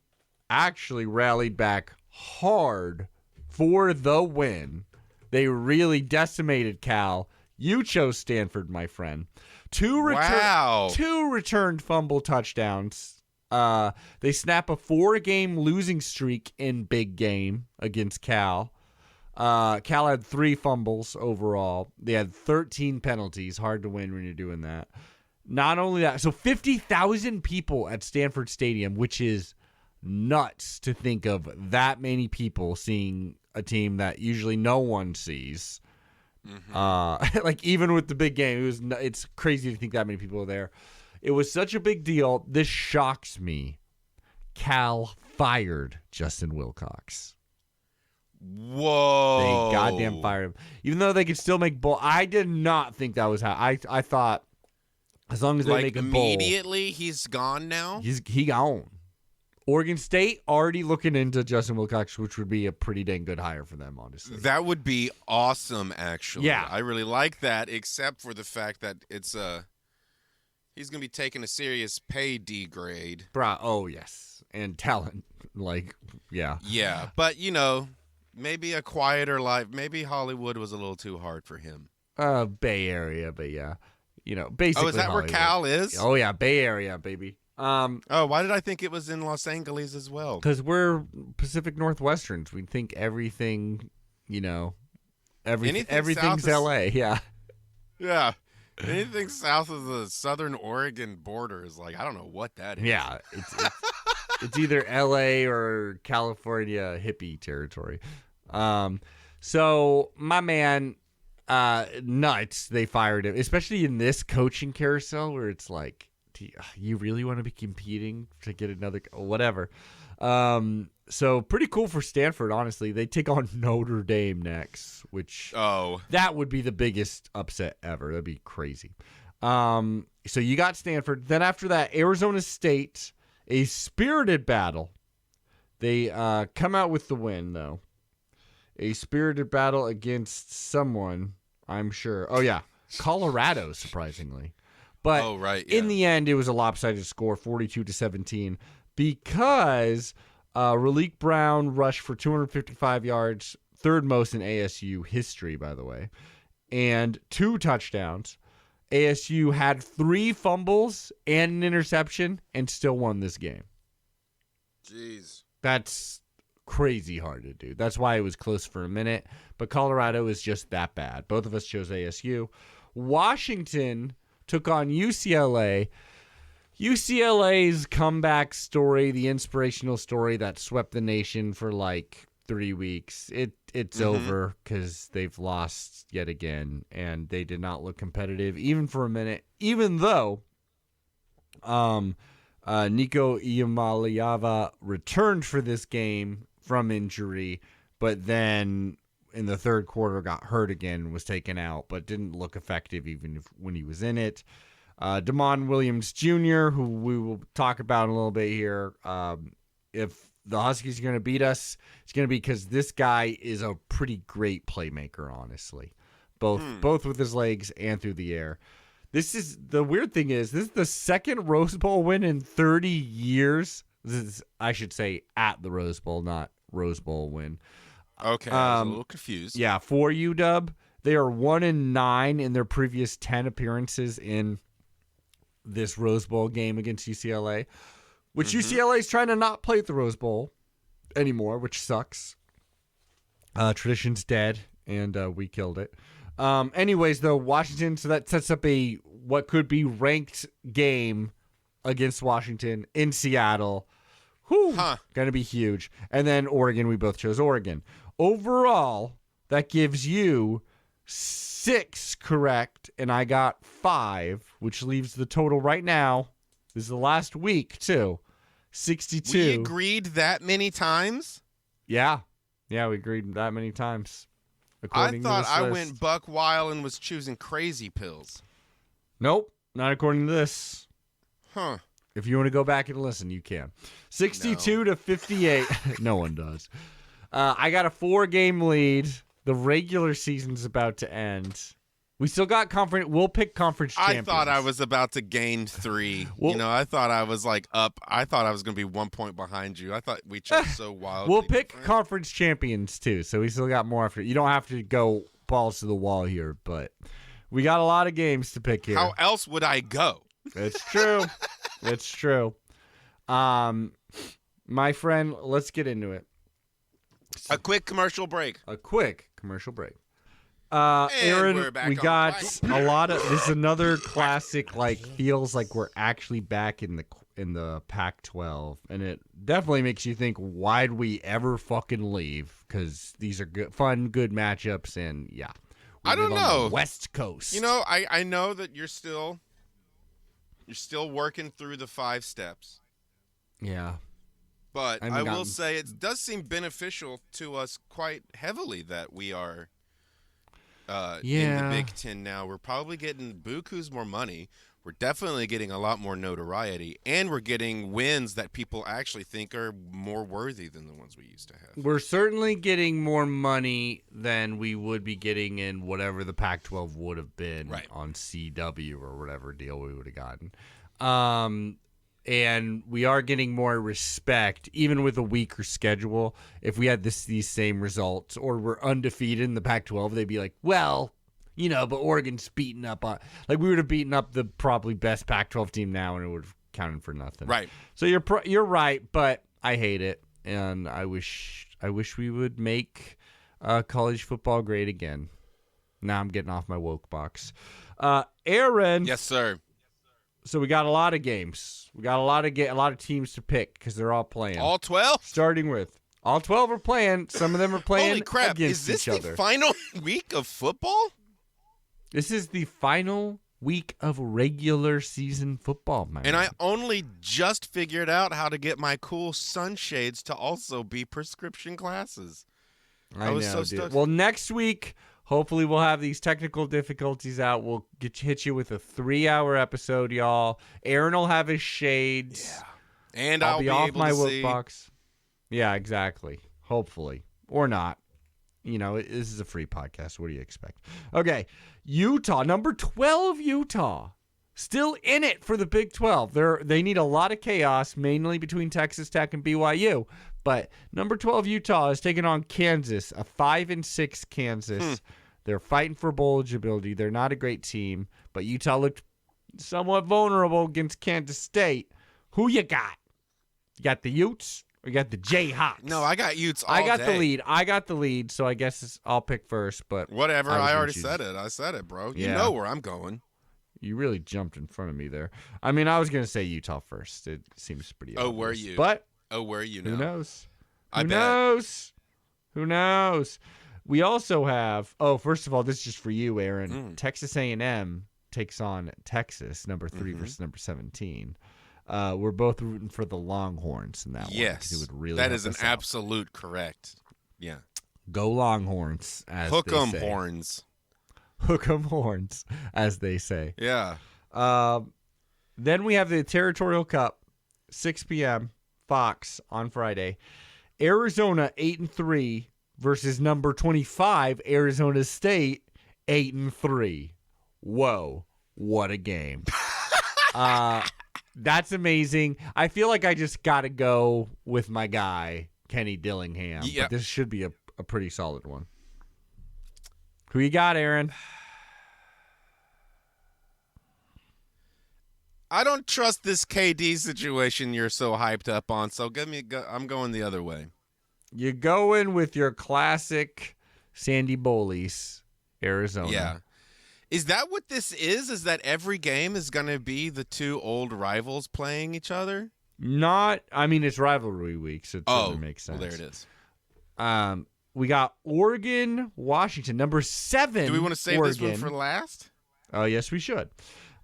actually rallied back hard for the win. They really decimated Cal. You chose Stanford, my friend. Two returned fumble touchdowns. They snap a 4-game losing streak in big game against Cal. Cal had 3 fumbles overall. They had 13 penalties. Hard to win when you're doing that. Not only that, so 50,000 people at Stanford Stadium, which is nuts to think of that many people seeing a team that usually no one sees. Like even with the big game, it's crazy to think that many people are there. It was such a big deal. This shocks me. Cal fired Justin Wilcox. Whoa. They goddamn fired him. Even though they could still make bowl. I did not think that was how. I thought as long as they make a bowl. Immediately he's gone now? He gone. Oregon State already looking into Justin Wilcox, which would be a pretty dang good hire for them, honestly. That would be awesome, actually. Yeah. I really like that, except for the fact that it's he's going to be taking a serious pay degrade. Oh, yes. And talent. Like, yeah. Yeah, but, maybe a quieter life. Maybe Hollywood was a little too hard for him. Bay Area, but yeah. Basically Oh, is that Hollywood. where Cal is? Oh, yeah, Bay Area, baby. Why did I think it was in Los Angeles as well? Because we're Pacific Northwesterns. We think everything, everything's LA. Yeah. Yeah. Anything south of the southern Oregon border is like, I don't know what that is. Yeah. It's either LA or California hippie territory. So my man, nuts, they fired him, especially in this coaching carousel where it's like, you really want to be competing to get another whatever. So pretty cool for Stanford, honestly. They take on Notre Dame next, which that would be the biggest upset ever. That'd be crazy. So you got Stanford. Then after that, Arizona State, a spirited battle. They come out with the win, though. A spirited battle against someone, I'm sure. Oh, yeah. Colorado, surprisingly. But in the end, it was a lopsided score, 42-17, because Raleek Brown rushed for 255 yards, third most in ASU history, by the way, and 2 touchdowns. ASU had 3 fumbles and an interception and still won this game. Jeez. That's crazy hard to do. That's why it was close for a minute, but Colorado is just that bad. Both of us chose ASU. Washington took on UCLA. UCLA's comeback story, the inspirational story that swept the nation for like 3 weeks. It's over because they've lost yet again, and they did not look competitive even for a minute. Even though Nico Iamaleava returned for this game from injury, but then in the third quarter got hurt again and was taken out, but didn't look effective even when he was in it. Damon Williams Jr., who we will talk about in a little bit here. If the Huskies are going to beat us, it's going to be because this guy is a pretty great playmaker, honestly. Both with his legs and through the air. This is the weird thing is this is the second Rose Bowl win in 30 years. This is, I should say, at the Rose Bowl, not Rose Bowl win. Okay, I was a little confused. Yeah, for UW, they are 1-9 in their previous 10 appearances in this Rose Bowl game against UCLA, which UCLA is trying to not play at the Rose Bowl anymore, which sucks. Tradition's dead, and we killed it. Anyways, though, Washington, so that sets up what could be ranked game against Washington in Seattle. Gonna be huge. And then Oregon, we both chose Oregon. Overall, that gives you 6 correct, and I got 5, which leaves the total right now. This is the last week, too. 62. We agreed that many times? Yeah. Yeah, we agreed that many times. I thought I list. went buck wild and was choosing crazy pills. Nope, not according to this. Huh. If you want to go back and listen, you can. 62 to 58. No one does. I got a 4-game lead. The regular season's about to end. We still got conference. We'll pick conference champions. I thought I was about to gain 3. Well, I thought I was like up. I thought I was going to be 1 point behind you. I thought we chose so wildly. We'll pick different. conference champions too, so we still got more after. You don't have to go balls to the wall here, but we got a lot of games to pick here. How else would I go? It's true. It's true. My friend, let's get into it. A quick commercial break. Aaron, we're back we on got Quack. a lot of. This is another classic. Like, feels like we're actually back in the Pac-12, and it definitely makes you think, why'd we ever fucking leave? Because these are good, fun, good matchups, and yeah, we I don't live on know. the West Coast. I know that you're still working through the 5 steps. Yeah, But I I haven't will gotten- say it does seem beneficial to us quite heavily that we are in Yeah. the Big Ten now. We're probably getting bukus more money. We're definitely getting a lot more notoriety, and we're getting wins that people actually think are more worthy than the ones we used to have. we're certainly getting more money than we would be getting in whatever the Pac-12 would have been Right. on CW or whatever deal we would have gotten. And we are getting more respect, even with a weaker schedule. If we had these same results or we're undefeated in the Pac-12, they'd be like, well, but Oregon's beating up on. Like, we would have beaten up the probably best Pac-12 team now, and it would have counted for nothing. Right. So you're right, but I hate it, and I wish we would make college football great again. Now I'm getting off my woke box. Aaron. Yes, sir. So we got a lot of games. We got a lot of teams to pick because they're all playing. All 12? Starting with all 12 are playing. Some of them are playing Holy crap. against Is this each the other. final week of football? This is the final week of regular season football, man. And I only just figured out how to get my cool sunshades to also be prescription glasses. I was so dude. stoked. Well, next week, hopefully we'll have these technical difficulties out. We'll hit you with a 3-hour episode, y'all. Aaron will have his shades. Yeah. And I'll be off able my to woke see. box. Yeah, exactly. Hopefully. Or not. This is a free podcast. What do you expect? Okay. Utah, number 12 Utah. Still in it for the Big 12. They need a lot of chaos, mainly between Texas Tech and BYU. But number 12 Utah is taking on Kansas, a 5-6 Kansas. They're fighting for bowl eligibility. They're not a great team, but Utah looked somewhat vulnerable against Kansas State. Who you got? You got the Utes or you got the Jayhawks? No, I got Utes all I got day. the lead, so I guess I'll pick first. But Whatever. I was I gonna already choose- said it. I said it, bro. You Yeah. know where I'm going. you really jumped in front of me there. I mean, I was going to say Utah first. It seems pretty Oh, obvious. were you? But Oh, where you know? who knows? I Who bet. knows? Who knows? We also have. Oh, first of all, this is just for you, Aaron. Texas A&M takes on Texas, number 3 versus number 17. We're both rooting for the Longhorns in that one. 'cause Yes. it would really That help is an us out. absolute correct. Yeah. Go Longhorns, as Hook they 'em say. horns. Hook 'em horns, as they say. Yeah. Then we have the Territorial Cup, 6 p.m. Fox on Friday. Arizona 8-3 versus number 25 Arizona State 8-3. Whoa, what a game! That's amazing. I feel like I just got to go with my guy Kenny Dillingham. Yeah. But this should be a pretty solid one. Who you got, Aaron? I don't trust this KD situation you're so hyped up on, so I'm going the other way. You're going with your classic Sandy Bowlies, Arizona. Yeah. Is that what this is? Is that every game is going to be the two old rivals playing each other? It's rivalry week, so it certainly makes sense. Well, there it is. We got Oregon, Washington, number 7. Do we want to save Oregon. this one for last? Oh, yes, we should.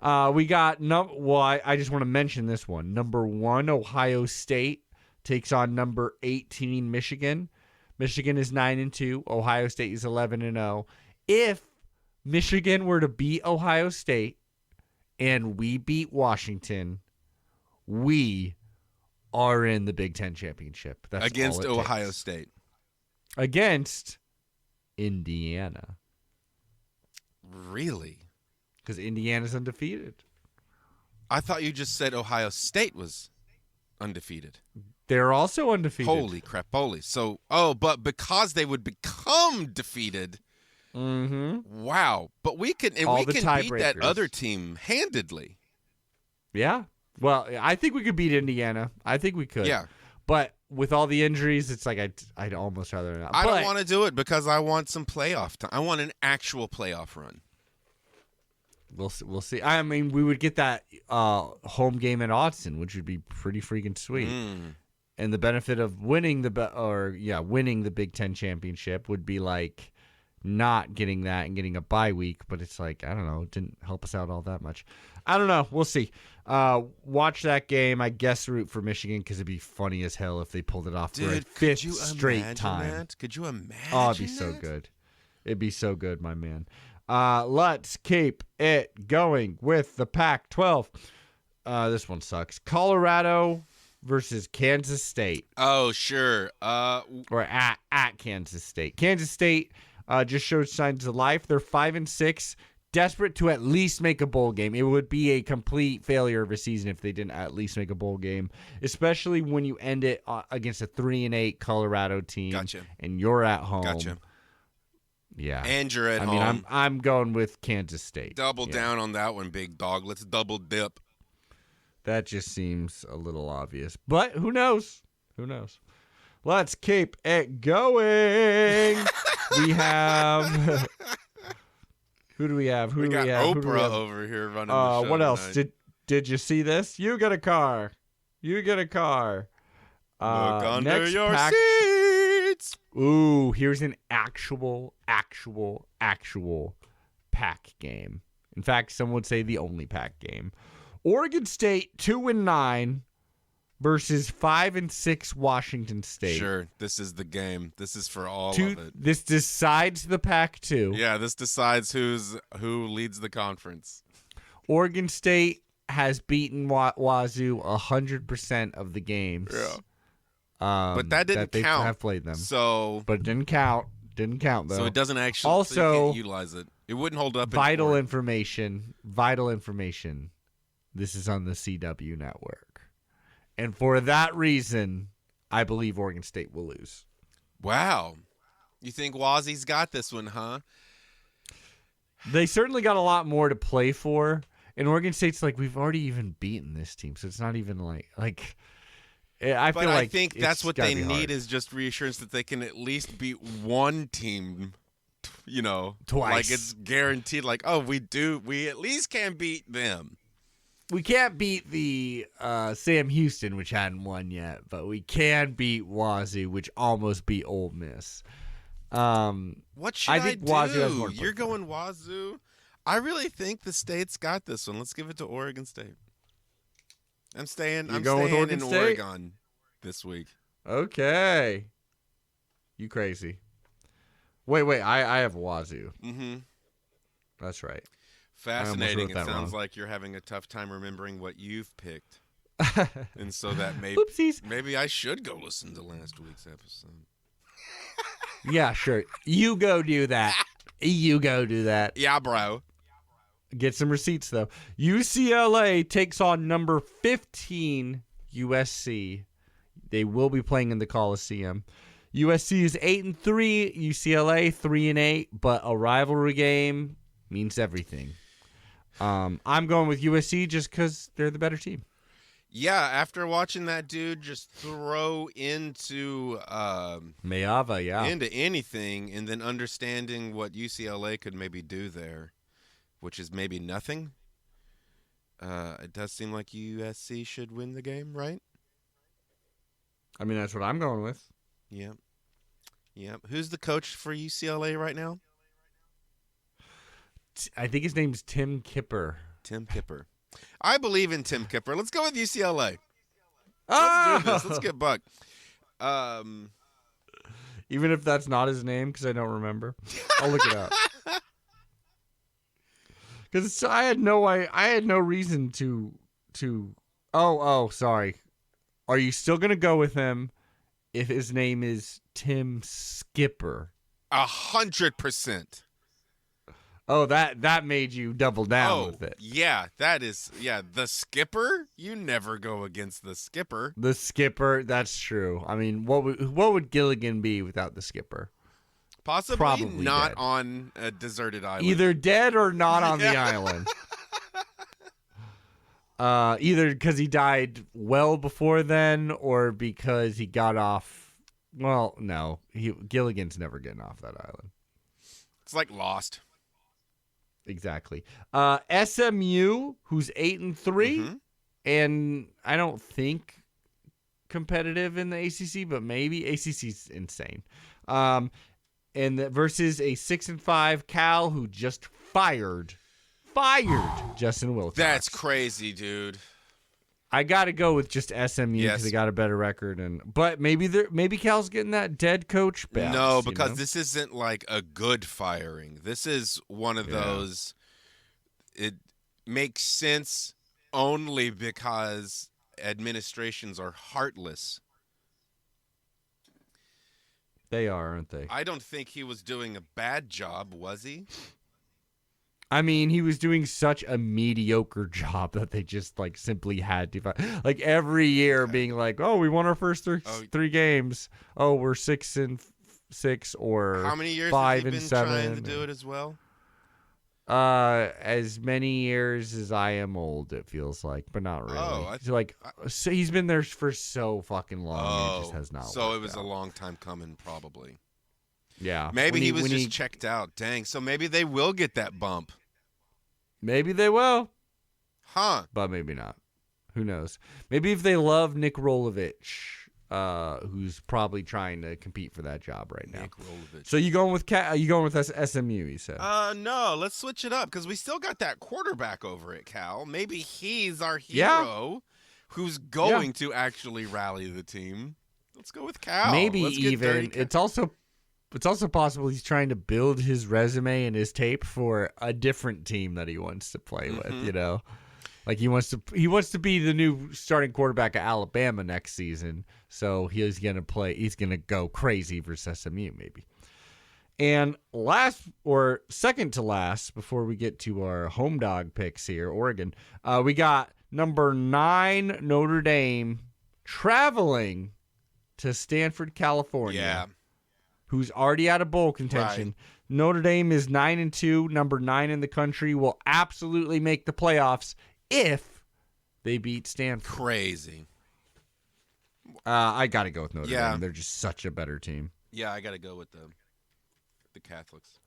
We got I just want to mention this one. Number 1, Ohio State takes on number 18, Michigan. Michigan is 9-2. Ohio State is 11-0. If Michigan were to beat Ohio State and we beat Washington, we are in the Big Ten championship. That's against all it Ohio takes. State. Against Indiana. Really? Because Indiana's undefeated. I thought you just said Ohio State was undefeated. They're also undefeated. Holy crap-oli. So, but because they would become defeated. Mm-hmm. Wow. But we can beat that other team handedly. Yeah. Well, I think we could beat Indiana. I think we could. Yeah. But with all the injuries, it's like I'd almost rather not. I don't want to do it because I want some playoff time. I want an actual playoff run. We'll see. I mean, we would get that home game in Austin, which would be pretty freaking sweet. And the benefit of winning winning the Big Ten championship would be like not getting that and getting a bye week. But it's like, I don't know, it didn't help us out all that much. I don't know. We'll see. Watch that game. I guess root for Michigan because it'd be funny as hell if they pulled it off for a 5th straight time. That? Could you imagine? Oh, it'd be so good. It'd be so good, my man. Let's keep it going with the Pac-12. This one sucks. Colorado versus Kansas State. Oh, sure. Or at Kansas State. Kansas State just showed signs of life. They're 5-6, desperate to at least make a bowl game. It would be a complete failure of a season if they didn't at least make a bowl game, especially when you end it against a 3-8 Colorado team. Gotcha. And you're at home. Gotcha. Yeah. And you're at home. I mean, I'm going with Kansas State. Double down on that one, big dog. Let's double dip. That just seems a little obvious. But who knows? Who knows? Let's keep it going. We have... Who do we have? We got Oprah over here running the show what else? tonight. Did you see this? You get a car. You get a car. Look under next your pack. seats. Ooh, here's an actual pack game. In fact, some would say the only pack game. Oregon State 2-9 versus 5-6 Washington State. Sure, this is the game. This is for all of it. This decides the Pac-2. Yeah, this decides who leads the conference. Oregon State has beaten Wazoo 100% of the games. Yeah. But that didn't they count. Have played them. So, but it didn't count. Didn't count though. So it doesn't actually. Also, so you can't utilize it. It wouldn't hold up. Vital information. This is on the CW network, and for that reason, I believe Oregon State will lose. Wow, you think Wazzy's got this one, huh? They certainly got a lot more to play for, and Oregon State's like, we've already even beaten this team, so it's not even like. I think that's what they need is just reassurance that they can at least beat one team, twice. Like it's guaranteed. Like, oh, we at least can beat them. We can't beat the Sam Houston, which hadn't won yet, but we can beat Wazoo, which almost beat Ole Miss. What should I think do? Wazoo has more. You're going Wazoo. I really think the state's got this one. Let's give it to Oregon State. I'm staying in Oregon this week. Okay. You crazy. Wait. I have Wazoo. Mm-hmm. That's right. Fascinating. It sounds like you're having a tough time remembering what you've picked. And so that maybe I should go listen to last week's episode. Yeah, sure. You go do that. Yeah, bro. Get some receipts, though. UCLA takes on number 15 USC. They will be playing in the Coliseum. USC is 8-3, UCLA 3-8, but a rivalry game means everything. I'm going with USC just because they're the better team. Yeah, after watching that dude just throw into Mayava, yeah, into anything, and then understanding what UCLA could maybe do there, which is maybe nothing. It does seem like USC should win the game, right? I mean, that's what I'm going with. Yeah. Yep. Who's the coach for UCLA right now? I think his name's Tim Kipper. Tim Kipper. I believe in Tim Kipper. Let's go with UCLA. Oh! Let's do this. Let's get Buck. Even if that's not his name, because I don't remember. I'll look it up. Because I had no reason to. Oh, sorry. Are you still gonna go with him if his name is Tim Skipper? 100%. Oh, that made you double down with it. Yeah, that is, the skipper? You never go against the skipper. The skipper, that's true. I mean, what would Gilligan be without the skipper? Possibly Probably not dead. on a deserted island. Either dead or not on the island. Either because he died well before then or because he got off. Well, no. Gilligan's never getting off that island. It's like Lost. Exactly. SMU, who's 8-3, and I don't think competitive in the ACC, but maybe ACC's insane. And versus a 6-5 Cal who just fired Justin Wilcox. That's crazy, dude. I got to go with just SMU because they got a better record, but maybe Cal's getting that dead coach back. No, because this isn't like a good firing. This is one of those. It makes sense only because administrations are heartless. They are, aren't they? I don't think he was doing a bad job, was he? I mean, he was doing such a mediocre job that they just like simply had to like every year being like, "Oh, we won our first three games. Oh, we're 6-6 or how many years 5 has he and been 7 trying to do it as well? As many years as I am old, it feels like, but not really. So he's been there for so fucking long. And it just has not. So it was out. a long time coming, probably. Yeah. Maybe he was just checked out. Dang. So maybe they will get that bump. Maybe they will. Huh. But maybe not. Who knows? Maybe if they love Nick Rolovich, who's probably trying to compete for that job right now. Nick Rolovich. So you going with SMU, you said? No, let's switch it up because we still got that quarterback over at Cal. Maybe he's our hero who's going to actually rally the team. Let's go with Cal. Maybe even it's also possible he's trying to build his resume and his tape for a different team that he wants to play with, you know? Like he wants to be the new starting quarterback at Alabama next season. So he's going to go crazy versus SMU maybe. And second to last before we get to our home dog picks here, Oregon, we got number 9 Notre Dame traveling to Stanford, California. Yeah. Who's already out of bowl contention. Right. Notre Dame is 9-2, number 9 in the country, will absolutely make the playoffs if they beat Stanford. Crazy. I got to go with Notre Dame. They're just such a better team. Yeah, I got to go with the Catholics.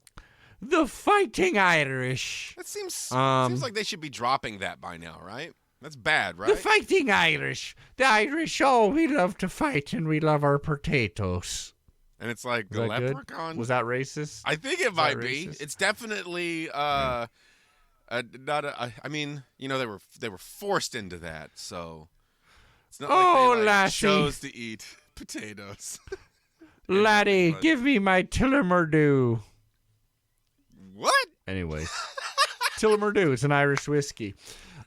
The Fighting Irish. That seems like they should be dropping that by now, right? That's bad, right? The Fighting Irish. The Irish, we love to fight and we love our potatoes. And it's like the leprechaun. Good? Was that racist? I think it might be. It's definitely I mean, you know, they were forced into that, so it's not like they chose to eat potatoes. Laddie, give me my Tillermerdoo. What? Anyways, Tillermerdoo. It's an Irish whiskey.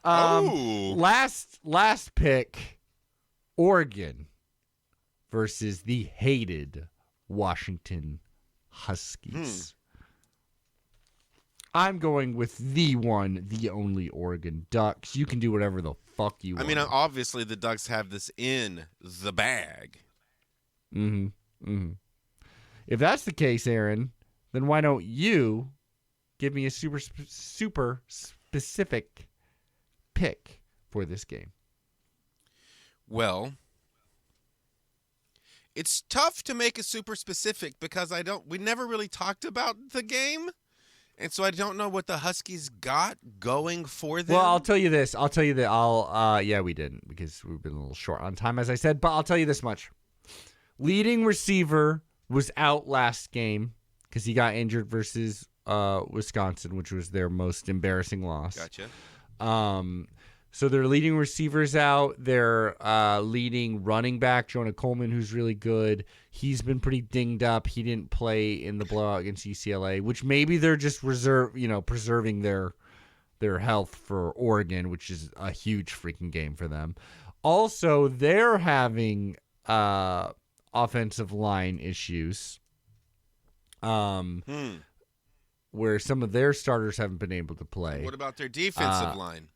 Last pick, Oregon versus the hated Washington Huskies. I'm going with the one, the only Oregon Ducks. You can do whatever the fuck you want. I mean, obviously the Ducks have this in the bag. If that's the case, Aaron, then why don't you give me a super specific pick for this game? Well, it's tough to make a super specific because we never really talked about the game. And so I don't know what the Huskies got going for them. Well, I'll tell you this. We didn't because we've been a little short on time, as I said. But I'll tell you this much. Leading receiver was out last game because he got injured versus Wisconsin, which was their most embarrassing loss. Gotcha. So their leading receivers out. Their leading running back, Jonah Coleman, who's really good. He's been pretty dinged up. He didn't play in the blowout against UCLA, which maybe they're just preserving their health for Oregon, which is a huge freaking game for them. Also, they're having offensive line issues. Where some of their starters haven't been able to play. What about their defensive line?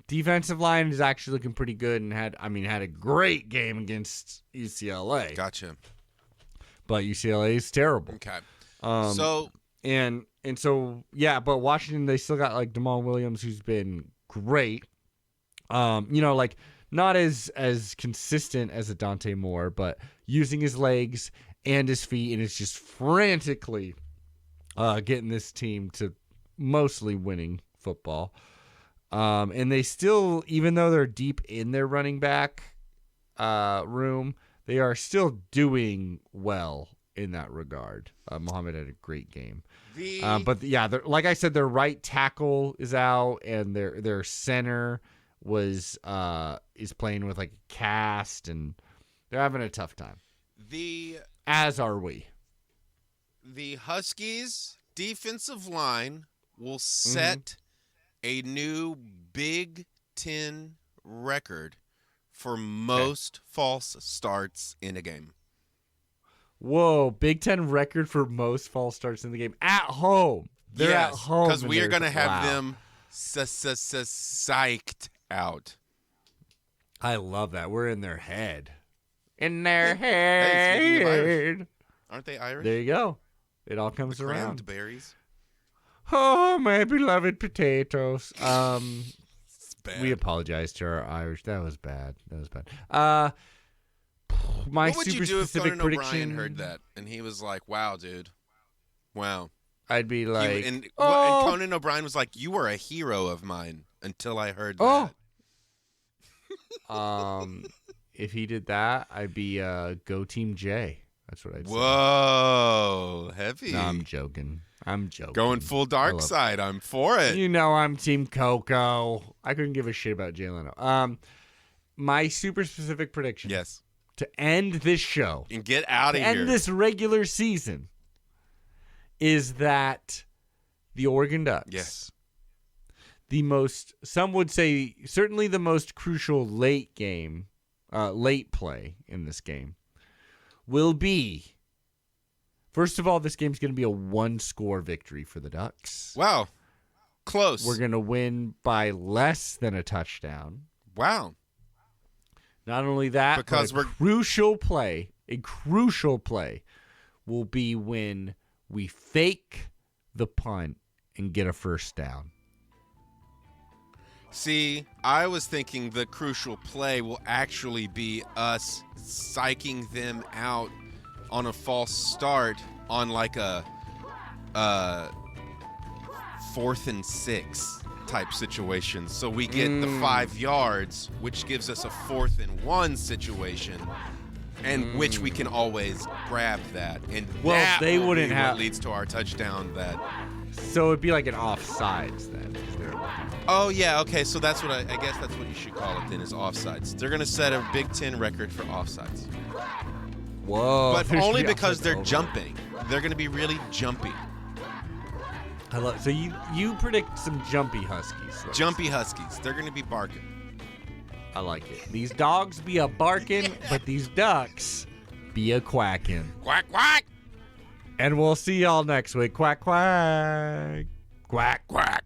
Defensive line is actually looking pretty good and had a great game against UCLA. Gotcha. But UCLA is terrible. Okay. But Washington, they still got like Jamal Williams, who's been great. Not as consistent as a Dante Moore, but using his legs and his feet, and it's just frantically getting this team to mostly winning football. And they still, even though they're deep in their running back room, they are still doing well in that regard. Muhammad had a great game. Like I said, their right tackle is out, and their center is playing with like a cast, and they're having a tough time. As are we. The Huskies defensive line will set a new Big Ten record for most false starts in a game. Whoa, Big Ten record for most false starts in the game at home. They're at home. Because we are going to have them psyched out. I love that. We're in their head. In their Hey, speaking of head. Irish, aren't they Irish? There you go. It all comes the around. crammed berries. Oh, my beloved potatoes. Bad. We apologize to our Irish. That was bad. My what would super you do if specific Conan prediction. O'Brien heard that and he was like, "Wow, dude, wow." I'd be like, and Conan O'Brien was like, "You were a hero of mine until I heard that." If he did that, I'd be go Team J. That's what I'd say. Whoa, heavy. No, I'm joking. Going full dark side. I'm for it. You know I'm Team Coco. I couldn't give a shit about Jay Leno. My super specific prediction. Yes. To end this show. And get out of here. End this regular season. Is that the Oregon Ducks. Yes. Some would say, certainly the most crucial late play in this game will be, first of all, this game's going to be a one-score victory for the Ducks. Wow. Close. We're going to win by less than a touchdown. Wow. Not only that, because but a crucial play will be when we fake the punt and get a first down. See, I was thinking the crucial play will actually be us psyching them out on a false start on like a 4th and 6 type situation. So we get the 5 yards, which gives us a 4th and 1 situation, and which we can always grab that. And that they will wouldn't be have. what leads to our touchdown. So it'd be like an offsides then. Oh yeah, okay. So that's what I guess that's what you should call it then, is offsides. They're gonna set a Big Ten record for offsides. Whoa! But only because they're jumping. They're gonna be really jumpy. So you predict some jumpy Huskies. Jumpy Huskies. They're gonna be barking. I like it. These dogs be a barking, but these ducks be a quacking. Quack quack. And we'll see y'all next week. Quack quack. Quack quack.